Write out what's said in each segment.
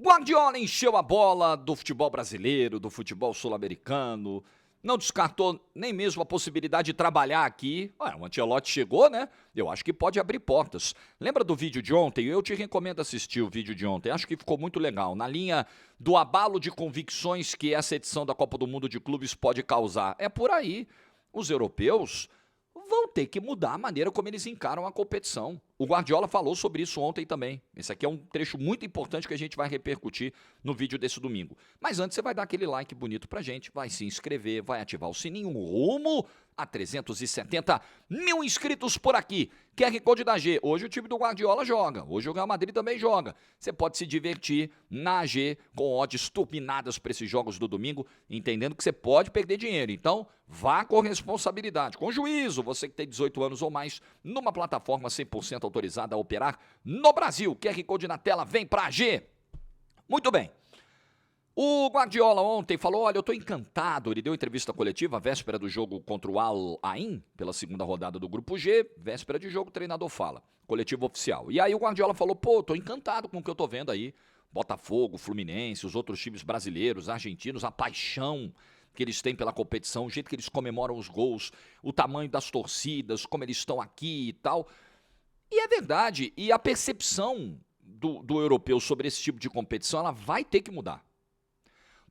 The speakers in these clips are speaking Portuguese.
Guardiola encheu a bola do futebol brasileiro, do futebol sul-americano, não descartou nem mesmo a possibilidade de trabalhar aqui. O Ancelotti chegou, né? Eu acho que pode abrir portas. Lembra do vídeo de ontem? Eu te recomendo assistir o vídeo de ontem. Acho que ficou muito legal. Na linha do abalo de convicções que essa edição da Copa do Mundo de Clubes pode causar. É por aí. Os europeus vão ter que mudar a maneira como eles encaram a competição. O Guardiola falou sobre isso ontem também. Esse aqui é um trecho muito importante que a gente vai repercutir no vídeo desse domingo. Mas antes você vai dar aquele like bonito pra gente, vai se inscrever, vai ativar o sininho, rumo a 370 mil inscritos por aqui. QR Code da G. Hoje o time do Guardiola joga, hoje o Real Madrid também joga. Você pode se divertir na AG com odds turbinadas para esses jogos do domingo, entendendo que você pode perder dinheiro. Então, vá com responsabilidade, com juízo, você que tem 18 anos ou mais, numa plataforma 100% autorizada a operar no Brasil. QR Code na tela, vem pra AG. Muito bem. O Guardiola ontem falou, olha, eu estou encantado, ele deu entrevista coletiva, véspera do jogo contra o Al Ain, pela segunda rodada do Grupo G, véspera de jogo, o treinador fala, coletivo oficial. E aí o Guardiola falou, estou encantado com o que eu estou vendo aí, Botafogo, Fluminense, os outros times brasileiros, argentinos, a paixão que eles têm pela competição, o jeito que eles comemoram os gols, o tamanho das torcidas, como eles estão aqui e tal. E é verdade, e a percepção do europeu sobre esse tipo de competição, ela vai ter que mudar.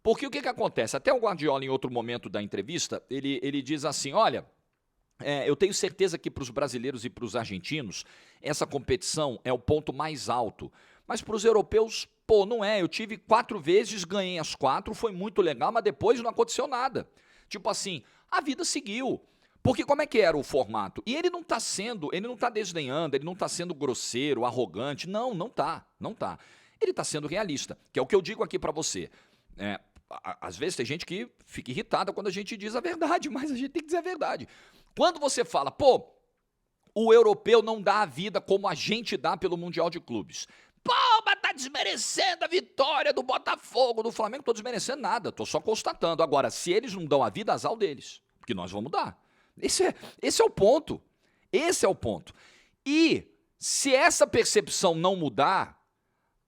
Porque o que acontece? Até o Guardiola, em outro momento da entrevista, ele diz assim, olha, eu tenho certeza que para os brasileiros e para os argentinos, essa competição é o ponto mais alto. Mas para os europeus, não é. Eu tive 4 vezes, ganhei as 4, foi muito legal, mas depois não aconteceu nada. Tipo assim, a vida seguiu. Porque como é que era o formato? E ele não está desdenhando, ele não está sendo grosseiro, arrogante. Não tá. Ele está sendo realista, que é o que eu digo aqui para você. Às vezes tem gente que fica irritada quando a gente diz a verdade, mas a gente tem que dizer a verdade. Quando você fala, o europeu não dá a vida como a gente dá pelo Mundial de Clubes. Mas tá desmerecendo a vitória do Botafogo, do Flamengo. Tô desmerecendo nada, tô só constatando. Agora, se eles não dão a vida, azar deles, porque nós vamos dar. Esse é o ponto. Esse é o ponto. E se essa percepção não mudar,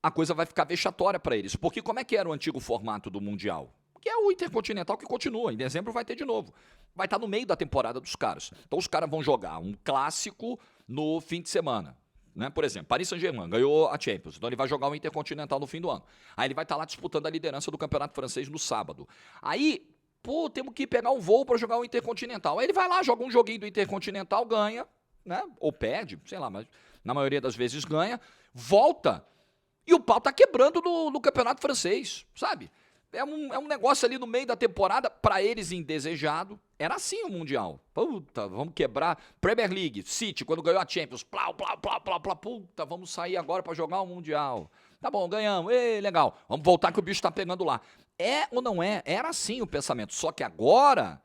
a coisa vai ficar vexatória para eles. Porque como é que era o antigo formato do Mundial? Que é o Intercontinental que continua. Em dezembro vai ter de novo. Vai estar no meio da temporada dos caras. Então os caras vão jogar um clássico no fim de semana. Né? Por exemplo, Paris Saint-Germain ganhou a Champions. Então ele vai jogar o Intercontinental no fim do ano. Aí ele vai estar lá disputando a liderança do Campeonato Francês no sábado. Aí, temos que pegar um voo para jogar o Intercontinental. Aí ele vai lá, joga um joguinho do Intercontinental, ganha, né? Ou perde, sei lá, mas na maioria das vezes ganha, volta. E o pau tá quebrando no campeonato francês, sabe? É um negócio ali no meio da temporada, para eles indesejado. Era assim o Mundial. Puta, vamos quebrar. Premier League, City, quando ganhou a Champions. Plá. Puta, vamos sair agora para jogar o Mundial. Tá bom, ganhamos. Legal. Vamos voltar que o bicho tá pegando lá. É ou não é? Era assim o pensamento. Só que agora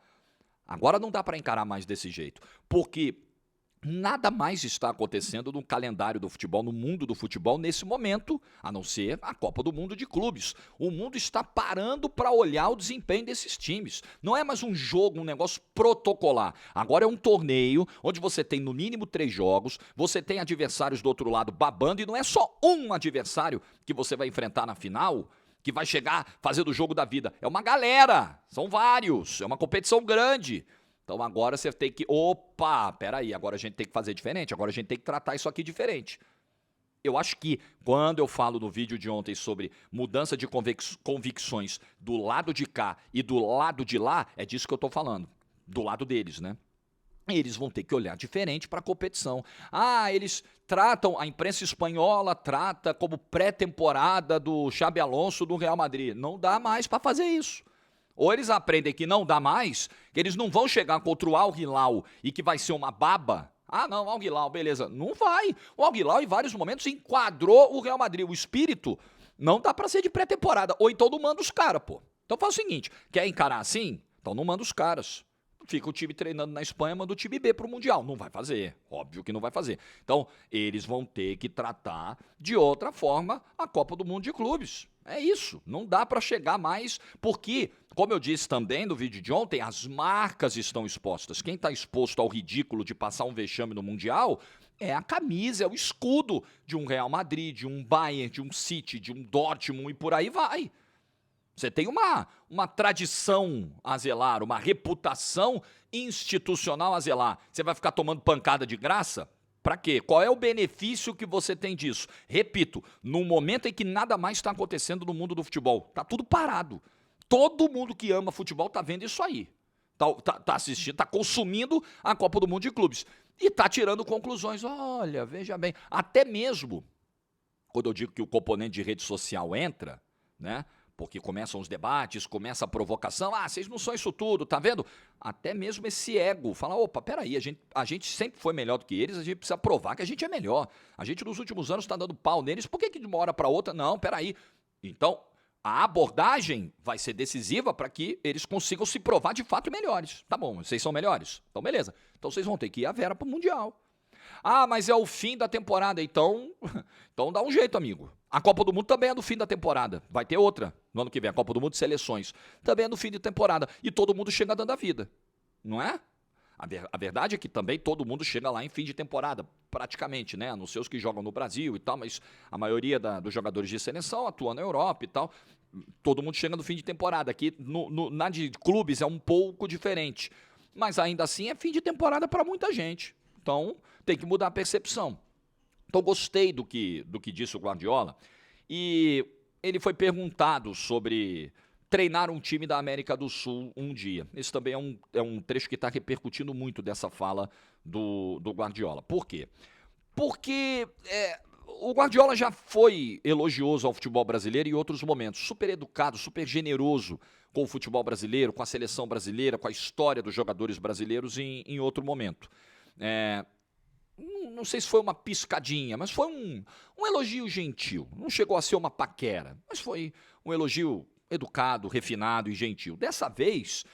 não dá para encarar mais desse jeito. Porque nada mais está acontecendo no calendário do futebol, no mundo do futebol, nesse momento, a não ser a Copa do Mundo de Clubes. O mundo está parando para olhar o desempenho desses times. Não é mais um jogo, um negócio protocolar. Agora é um torneio onde você tem no mínimo 3 jogos, você tem adversários do outro lado babando, e não é só um adversário que você vai enfrentar na final, que vai chegar fazendo o jogo da vida. É uma galera, são vários, é uma competição grande. Então agora você tem que, peraí, agora a gente tem que fazer diferente, agora a gente tem que tratar isso aqui diferente. Eu acho que quando eu falo no vídeo de ontem sobre mudança de convicções do lado de cá e do lado de lá, é disso que eu estou falando, do lado deles, né? Eles vão ter que olhar diferente para a competição. Eles tratam, a imprensa espanhola trata como pré-temporada do Xabi Alonso do Real Madrid. Não dá mais para fazer isso. Ou eles aprendem que não dá mais, que eles não vão chegar contra o Al Hilal e que vai ser uma baba. Não, Al Hilal, beleza. Não vai. O Al Hilal, em vários momentos, enquadrou o Real Madrid. O espírito não dá pra ser de pré-temporada. Ou então não manda os caras, Então faz o seguinte, quer encarar assim? Então não manda os caras. Fica o time treinando na Espanha, manda o time B pro Mundial. Não vai fazer. Óbvio que não vai fazer. Então, eles vão ter que tratar de outra forma a Copa do Mundo de Clubes. É isso. Não dá para chegar mais, porque, como eu disse também no vídeo de ontem, as marcas estão expostas. Quem está exposto ao ridículo de passar um vexame no Mundial É a camisa, é o escudo de um Real Madrid, de um Bayern, de um City, de um Dortmund e por aí vai. Você tem uma tradição a zelar, uma reputação institucional a zelar. Você vai ficar tomando pancada de graça? Para quê? Qual é o benefício que você tem disso? Repito, no momento em que nada mais está acontecendo no mundo do futebol, tá tudo parado. Todo mundo que ama futebol tá vendo isso aí. Tá assistindo, tá consumindo a Copa do Mundo de Clubes. E tá tirando conclusões. Olha, veja bem, até mesmo quando eu digo que o componente de rede social entra, né? Porque começam os debates, começa a provocação. Ah, vocês não são isso tudo, tá vendo? Até mesmo esse ego. Fala, opa, peraí, a gente sempre foi melhor do que eles, a gente precisa provar que a gente é melhor. A gente nos últimos anos está dando pau neles, por que de uma hora para outra? Não, peraí. Então, a abordagem vai ser decisiva para que eles consigam se provar de fato melhores. Tá bom, vocês são melhores? Então, beleza. Então, vocês vão ter que ir a Vera para o Mundial. Ah, mas é o fim da temporada, então dá um jeito, amigo. A Copa do Mundo também é no fim da temporada. Vai ter outra no ano que vem, a Copa do Mundo de Seleções. Também é no fim de temporada. E todo mundo chega dando a vida, não é? A verdade é que também todo mundo chega lá em fim de temporada, praticamente, né? A não ser os que jogam no Brasil e tal, mas a maioria dos jogadores de seleção atua na Europa e tal. Todo mundo chega no fim de temporada. Aqui, na de clubes, é um pouco diferente. Mas ainda assim é fim de temporada para muita gente. Então, tem que mudar a percepção. Então, gostei do que disse o Guardiola. E ele foi perguntado sobre treinar um time da América do Sul um dia. Esse também é um trecho que está repercutindo muito dessa fala do Guardiola. Por quê? Porque o Guardiola já foi elogioso ao futebol brasileiro em outros momentos. Super educado, super generoso com o futebol brasileiro, com a seleção brasileira, com a história dos jogadores brasileiros em outro momento. Não sei se foi uma piscadinha, mas foi um elogio gentil. Não chegou a ser uma paquera, mas foi um elogio educado, refinado e gentil. Dessa vez,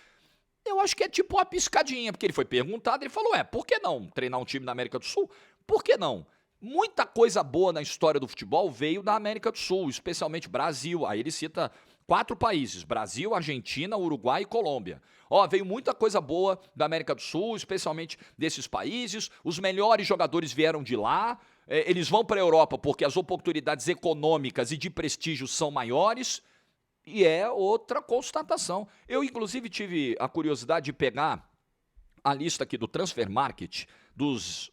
eu acho que é tipo uma piscadinha, porque ele foi perguntado e ele falou, por que não treinar um time da América do Sul? Por que não? Muita coisa boa na história do futebol veio da América do Sul, especialmente Brasil. Aí ele cita 4 países, Brasil, Argentina, Uruguai e Colômbia. Veio muita coisa boa da América do Sul, especialmente desses países. Os melhores jogadores vieram de lá. Eles vão para a Europa porque as oportunidades econômicas e de prestígio são maiores. E é outra constatação. Eu, inclusive, tive a curiosidade de pegar a lista aqui do Transfer Market dos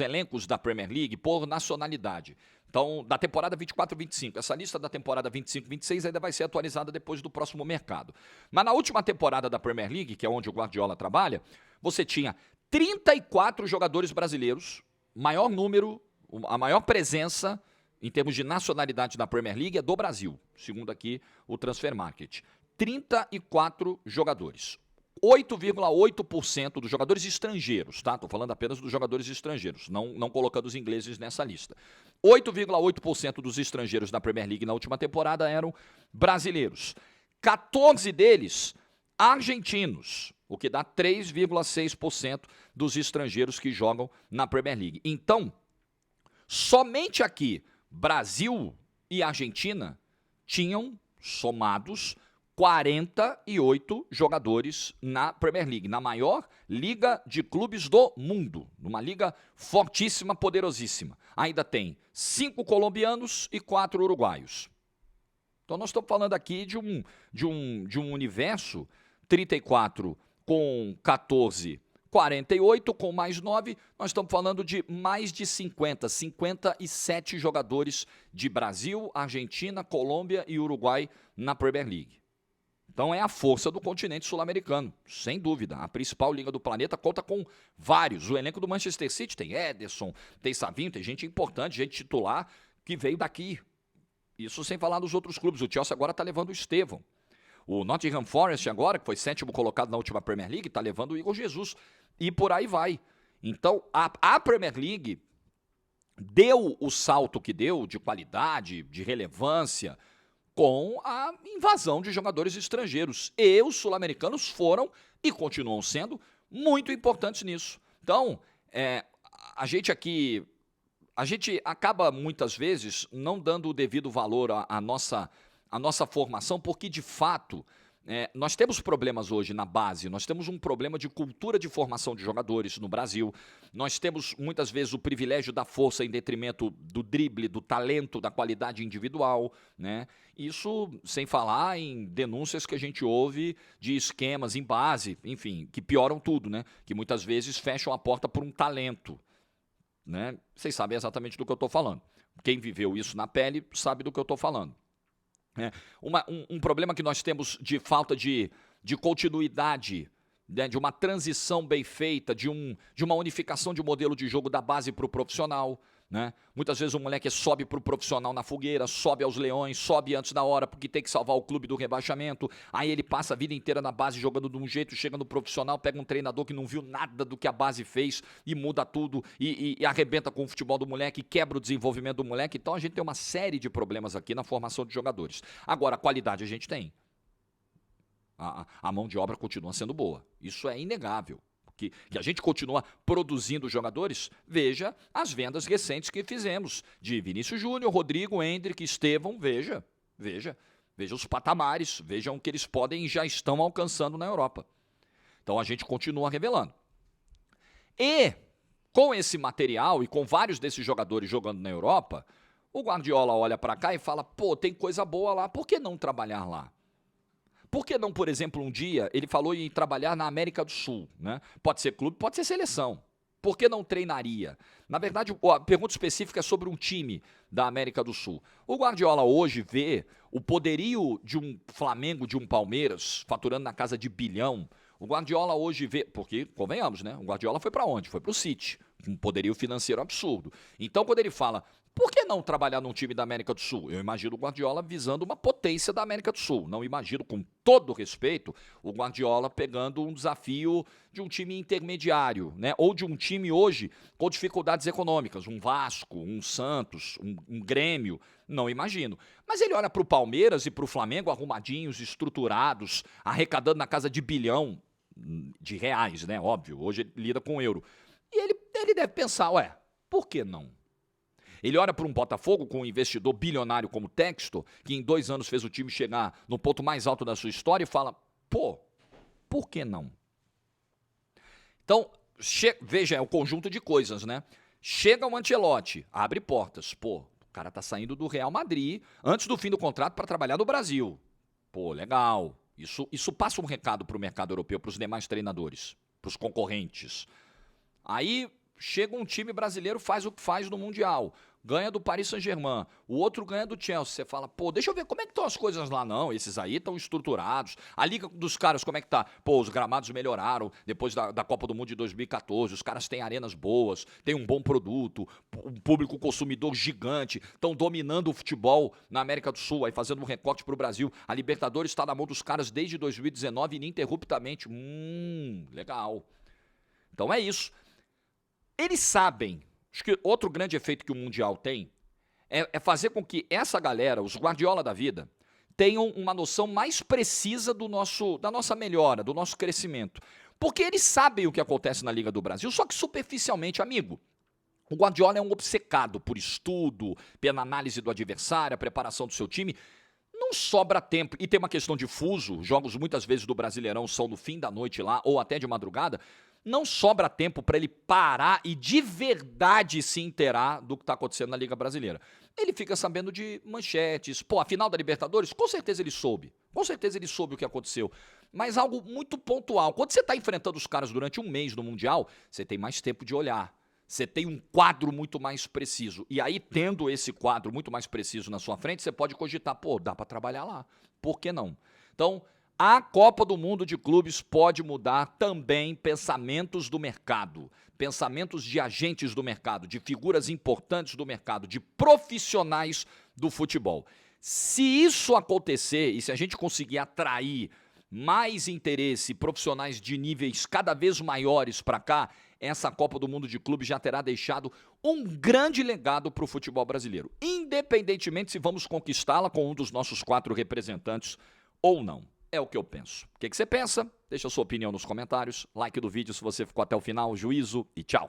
elencos da Premier League por nacionalidade. Então, da temporada 24-25. Essa lista da temporada 25-26 ainda vai ser atualizada depois do próximo mercado. Mas na última temporada da Premier League, que é onde o Guardiola trabalha, você tinha 34 jogadores brasileiros, maior número, a maior presença em termos de nacionalidade na Premier League é do Brasil, segundo aqui o Transfer Market. 34 jogadores. 8,8% dos jogadores estrangeiros, tá? Estou falando apenas dos jogadores estrangeiros, não colocando os ingleses nessa lista. 8,8% dos estrangeiros da Premier League na última temporada eram brasileiros. 14 deles argentinos, o que dá 3,6% dos estrangeiros que jogam na Premier League. Então, somente aqui, Brasil e Argentina tinham somados 48 jogadores na Premier League, na maior liga de clubes do mundo, numa liga fortíssima, poderosíssima. Ainda tem 5 colombianos e 4 uruguaios. Então nós estamos falando aqui de um universo 34 com 14, 48 com mais 9, nós estamos falando de mais de 57 jogadores de Brasil, Argentina, Colômbia e Uruguai na Premier League. Então é a força do continente sul-americano, sem dúvida. A principal liga do planeta conta com vários. O elenco do Manchester City tem Ederson, tem Savinho, tem gente importante, gente titular que veio daqui. Isso sem falar dos outros clubes. O Chelsea agora está levando o Estevão. O Nottingham Forest agora, que foi 7º colocado na última Premier League, está levando o Igor Jesus. E por aí vai. Então a Premier League deu o salto que deu de qualidade, de relevância, com a invasão de jogadores estrangeiros. E os sul-americanos foram e continuam sendo muito importantes nisso. Então, a gente acaba muitas vezes não dando o devido valor à nossa formação, porque de fato Nós temos problemas hoje na base, nós temos um problema de cultura de formação de jogadores no Brasil, nós temos muitas vezes o privilégio da força em detrimento do drible, do talento, da qualidade individual, né? Isso sem falar em denúncias que a gente ouve de esquemas em base, enfim, que pioram tudo, né? Que muitas vezes fecham a porta por um talento, né? Vocês sabem exatamente do que eu estou falando. Quem viveu isso na pele sabe do que eu estou falando. Um problema que nós temos de falta de continuidade, né, de uma transição bem feita, de uma unificação de modelo de jogo da base para o profissional. Né? Muitas vezes o moleque sobe para o profissional na fogueira, sobe aos leões, sobe antes da hora porque tem que salvar o clube do rebaixamento, aí ele passa a vida inteira na base jogando de um jeito, chega no profissional, pega um treinador que não viu nada do que a base fez e muda tudo e arrebenta com o futebol do moleque, quebra o desenvolvimento do moleque. Então a gente tem uma série de problemas aqui na formação de jogadores. Agora, a qualidade a gente tem. A mão de obra continua sendo boa, isso é inegável. Que a gente continua produzindo jogadores, veja as vendas recentes que fizemos, de Vinícius Júnior, Rodrigo, Endrick, Estevão, veja os patamares, vejam o que eles podem e já estão alcançando na Europa. Então a gente continua revelando. E com esse material e com vários desses jogadores jogando na Europa, o Guardiola olha para cá e fala, pô, tem coisa boa lá, por que não trabalhar lá? Por que não, por exemplo, um dia, ele falou em trabalhar na América do Sul, né? Pode ser clube, pode ser seleção. Por que não treinaria? Na verdade, a pergunta específica é sobre um time da América do Sul. O Guardiola hoje vê o poderio de um Flamengo, de um Palmeiras, faturando na casa de bilhão. O Guardiola hoje vê, porque, convenhamos, né? O Guardiola foi para onde? Foi para o City, um poderio financeiro absurdo. Então, quando ele fala, por que não trabalhar num time da América do Sul? Eu imagino o Guardiola visando uma potência da América do Sul. Não imagino, com todo respeito, o Guardiola pegando um desafio de um time intermediário, né? Ou de um time hoje com dificuldades econômicas, um Vasco, um Santos, um Grêmio. Não imagino. Mas ele olha para o Palmeiras e para o Flamengo arrumadinhos, estruturados, arrecadando na casa de bilhão de reais, né? Óbvio, hoje ele lida com euro. E ele deve pensar, por que não? Ele olha para um Botafogo com um investidor bilionário como Textor, que em 2 anos fez o time chegar no ponto mais alto da sua história e fala, por que não? Então, veja, é um conjunto de coisas, né? Chega o Ancelotti, abre portas, o cara tá saindo do Real Madrid antes do fim do contrato para trabalhar no Brasil. Legal. Isso passa um recado para o mercado europeu, para os demais treinadores, para os concorrentes. Aí chega um time brasileiro, faz o que faz no Mundial, ganha do Paris Saint-Germain, o outro ganha do Chelsea. Você fala, deixa eu ver como é que estão as coisas lá. Não, esses aí estão estruturados. A liga dos caras, como é que tá? Os gramados melhoraram depois da Copa do Mundo de 2014, os caras têm arenas boas, têm um bom produto, um público consumidor gigante, estão dominando o futebol na América do Sul, aí fazendo um recorte para o Brasil. A Libertadores está na mão dos caras desde 2019 ininterruptamente. Legal. Então é isso. Eles sabem, acho que outro grande efeito que o Mundial tem é fazer com que essa galera, os Guardiola da vida, tenham uma noção mais precisa da nossa melhora, do nosso crescimento. Porque eles sabem o que acontece na Liga do Brasil, só que superficialmente, amigo. O Guardiola é um obcecado por estudo, pela análise do adversário, a preparação do seu time. Não sobra tempo. E tem uma questão de fuso, jogos muitas vezes do Brasileirão são no fim da noite lá, ou até de madrugada. Não sobra tempo para ele parar e de verdade se inteirar do que está acontecendo na Liga Brasileira. Ele fica sabendo de manchetes. A final da Libertadores, com certeza ele soube. Com certeza ele soube o que aconteceu. Mas algo muito pontual. Quando você está enfrentando os caras durante um mês no Mundial, você tem mais tempo de olhar. Você tem um quadro muito mais preciso. E aí, tendo esse quadro muito mais preciso na sua frente, você pode cogitar, dá para trabalhar lá. Por que não? Então, a Copa do Mundo de Clubes pode mudar também pensamentos do mercado, pensamentos de agentes do mercado, de figuras importantes do mercado, de profissionais do futebol. Se isso acontecer e se a gente conseguir atrair mais interesse, profissionais de níveis cada vez maiores para cá, essa Copa do Mundo de Clubes já terá deixado um grande legado para o futebol brasileiro, independentemente se vamos conquistá-la com um dos nossos 4 representantes ou não. É o que eu penso. O que você pensa? Deixa a sua opinião nos comentários. Like do vídeo se você ficou até o final. Juízo e tchau.